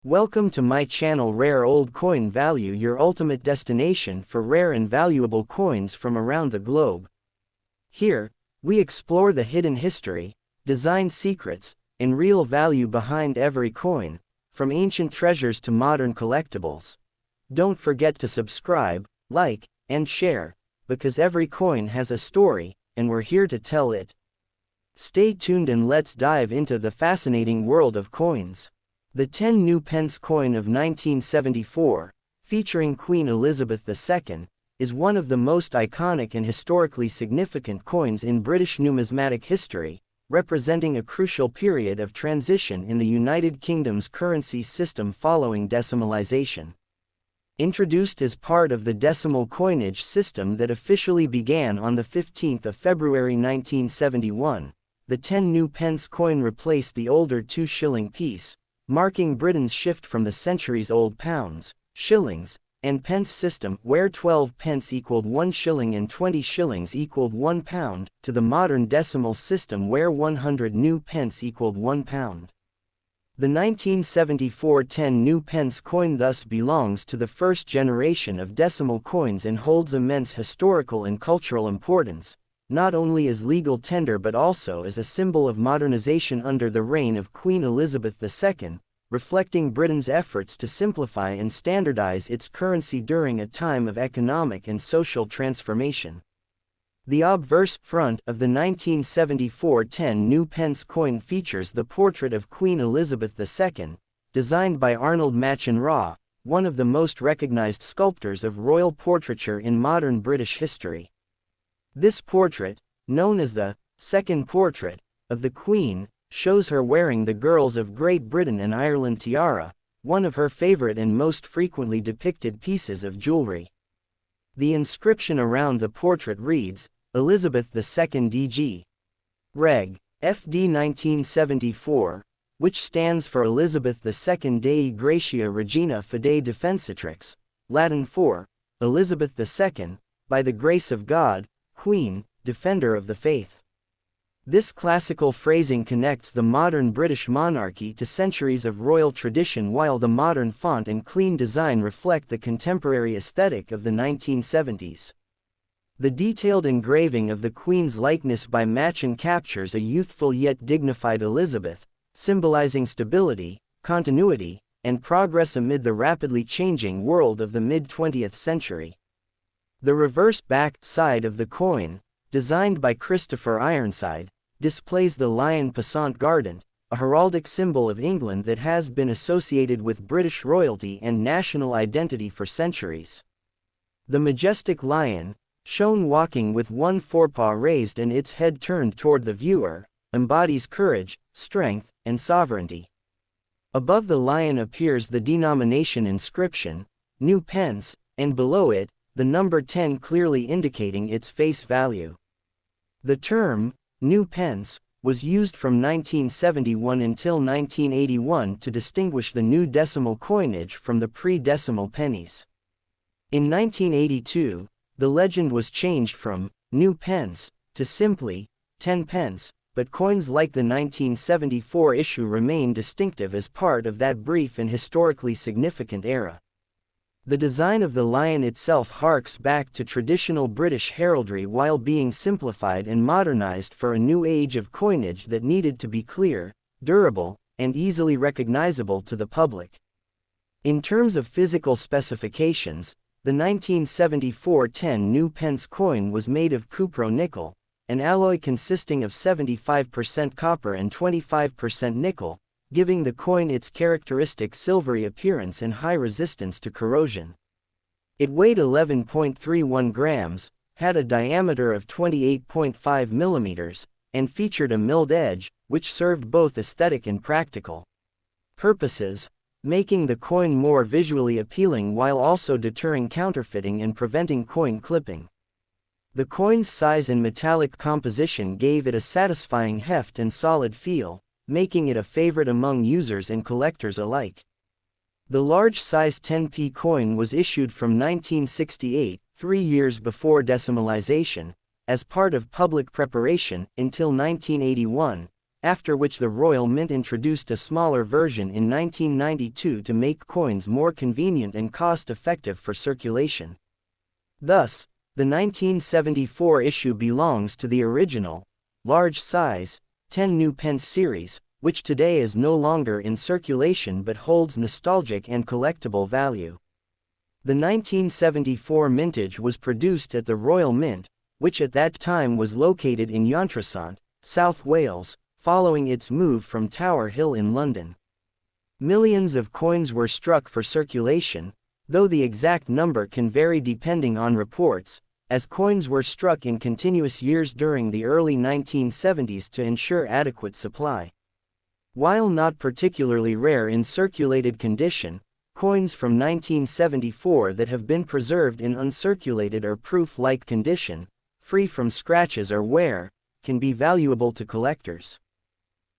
Welcome to my channel Rare Old Coin Value, your ultimate destination for rare and valuable coins from around the globe. Here, we explore the hidden history, design secrets, and real value behind every coin, from ancient treasures to modern collectibles. Don't forget to subscribe, like, and share, because every coin has a story, and we're here to tell it. Stay tuned and let's dive into the fascinating world of coins. The 10 new pence coin of 1974, featuring Queen Elizabeth II, is one of the most iconic and historically significant coins in British numismatic history, representing a crucial period of transition in the United Kingdom's currency system following decimalisation. Introduced as part of the decimal coinage system that officially began on the 15th of February 1971, the 10 new pence coin replaced the older 2-shilling piece, marking Britain's shift from the centuries-old pounds, shillings, and pence system where 12 pence equaled 1 shilling and 20 shillings equaled 1 pound, to the modern decimal system where 100 new pence equaled 1 pound. The 1974 10 new pence coin thus belongs to the first generation of decimal coins and holds immense historical and cultural importance, not only as legal tender but also as a symbol of modernization under the reign of Queen Elizabeth II, reflecting Britain's efforts to simplify and standardize its currency during a time of economic and social transformation. The obverse front of the 1974 10 new pence coin features the portrait of Queen Elizabeth II, designed by Arnold Machin, one of the most recognized sculptors of royal portraiture in modern British history. This portrait, known as the second portrait of the Queen, shows her wearing the Girls of Great Britain and Ireland tiara, one of her favorite and most frequently depicted pieces of jewelry. The inscription around the portrait reads, Elizabeth II D.G. Reg. FD 1974, which stands for Elizabeth II Dei Gratia Regina Fidei Defensatrix, Latin for, Elizabeth II, by the grace of God, Queen, Defender of the Faith. This classical phrasing connects the modern British monarchy to centuries of royal tradition, while the modern font and clean design reflect the contemporary aesthetic of the 1970s. The detailed engraving of the Queen's likeness by Machin captures a youthful yet dignified Elizabeth, symbolizing stability, continuity, and progress amid the rapidly changing world of the mid-20th century. The reverse back side of the coin, designed by Christopher Ironside, displays the lion passant guardant, a heraldic symbol of England that has been associated with British royalty and national identity for centuries. The majestic lion, shown walking with one forepaw raised and its head turned toward the viewer, embodies courage, strength, and sovereignty. Above the lion appears the denomination inscription, New Pence, and below it, the number 10 clearly indicating its face value. The term, new pence, was used from 1971 until 1981 to distinguish the new decimal coinage from the pre-decimal pennies. In 1982, the legend was changed from new pence to simply 10 pence, but coins like the 1974 issue remain distinctive as part of that brief and historically significant era. The design of the lion itself harks back to traditional British heraldry while being simplified and modernized for a new age of coinage that needed to be clear, durable, and easily recognizable to the public. In terms of physical specifications, the 1974 10 new pence coin was made of cupro-nickel, an alloy consisting of 75% copper and 25% nickel, giving the coin its characteristic silvery appearance and high resistance to corrosion. It weighed 11.31 grams, had a diameter of 28.5 millimeters, and featured a milled edge, which served both aesthetic and practical purposes, making the coin more visually appealing while also deterring counterfeiting and preventing coin clipping. The coin's size and metallic composition gave it a satisfying heft and solid feel, making it a favorite among users and collectors alike. The large-size 10p coin was issued from 1968, 3 years before decimalization, as part of public preparation, until 1981, after which the Royal Mint introduced a smaller version in 1992 to make coins more convenient and cost-effective for circulation. Thus, the 1974 issue belongs to the original, large-size, 10 new pence series, which today is no longer in circulation but holds nostalgic and collectible value. The 1974 mintage was produced at the Royal Mint, which at that time was located in Llantrisant, South Wales, following its move from Tower Hill in London. Millions of coins were struck for circulation, though the exact number can vary depending on reports, as coins were struck in continuous years during the early 1970s to ensure adequate supply. While not particularly rare in circulated condition, coins from 1974 that have been preserved in uncirculated or proof-like condition, free from scratches or wear, can be valuable to collectors.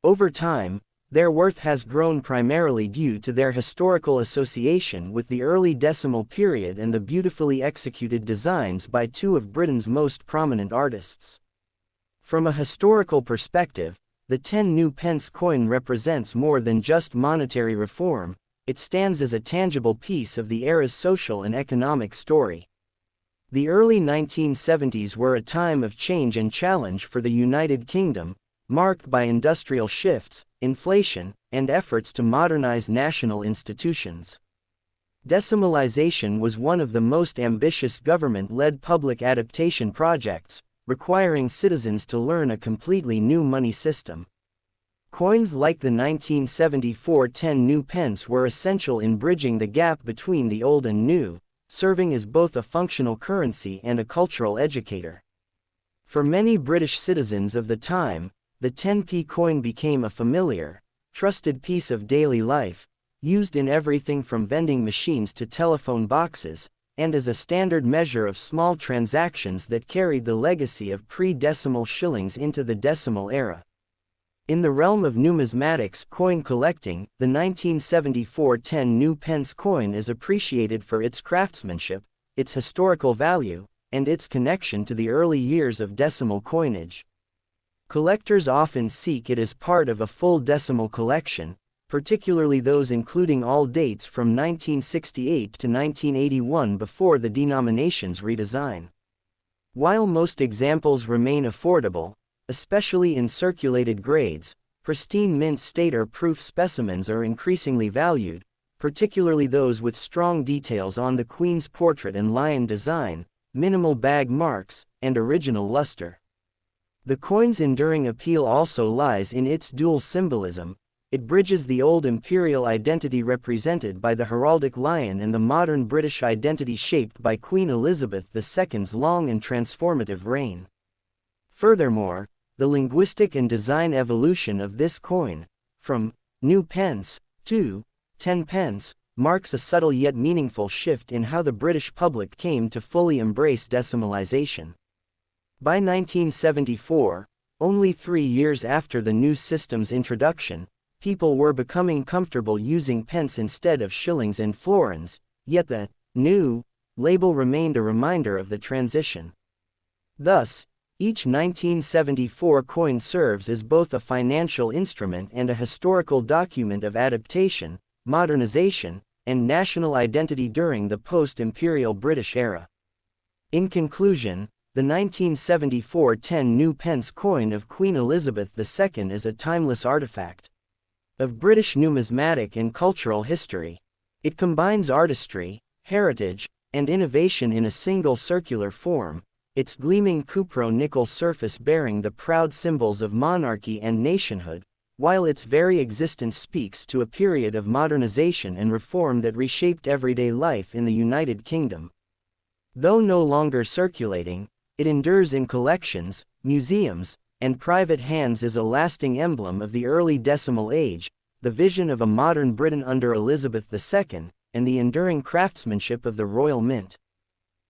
Over time, their worth has grown primarily due to their historical association with the early decimal period and the beautifully executed designs by two of Britain's most prominent artists. From a historical perspective, the 10 new pence coin represents more than just monetary reform, it stands as a tangible piece of the era's social and economic story. The early 1970s were a time of change and challenge for the United Kingdom, marked by industrial shifts, inflation, and efforts to modernize national institutions. Decimalization was one of the most ambitious government-led public adaptation projects, requiring citizens to learn a completely new money system. Coins like the 1974 10 new pence were essential in bridging the gap between the old and new, serving as both a functional currency and a cultural educator. For many British citizens of the time, the 10p coin became a familiar, trusted piece of daily life, used in everything from vending machines to telephone boxes, and as a standard measure of small transactions that carried the legacy of pre-decimal shillings into the decimal era. In the realm of numismatics coin collecting, the 1974 10 new pence coin is appreciated for its craftsmanship, its historical value, and its connection to the early years of decimal coinage. Collectors often seek it as part of a full decimal collection, particularly those including all dates from 1968 to 1981 before the denomination's redesign. While most examples remain affordable, especially in circulated grades, pristine mint state or proof specimens are increasingly valued, particularly those with strong details on the Queen's portrait and lion design, minimal bag marks, and original luster. The coin's enduring appeal also lies in its dual symbolism. It bridges the old imperial identity represented by the heraldic lion and the modern British identity shaped by Queen Elizabeth II's long and transformative reign. Furthermore, the linguistic and design evolution of this coin, from new pence to 10 pence, marks a subtle yet meaningful shift in how the British public came to fully embrace decimalization. By 1974, only 3 years after the new system's introduction, people were becoming comfortable using pence instead of shillings and florins, yet the new label remained a reminder of the transition. Thus, each 1974 coin serves as both a financial instrument and a historical document of adaptation, modernization, and national identity during the post-imperial British era. In conclusion, the 1974 10 new pence coin of Queen Elizabeth II is a timeless artifact of British numismatic and cultural history. It combines artistry, heritage, and innovation in a single circular form, its gleaming cupro-nickel surface bearing the proud symbols of monarchy and nationhood, while its very existence speaks to a period of modernization and reform that reshaped everyday life in the United Kingdom. Though no longer circulating, it endures in collections, museums, and private hands as a lasting emblem of the early decimal age, the vision of a modern Britain under Elizabeth II, and the enduring craftsmanship of the Royal Mint.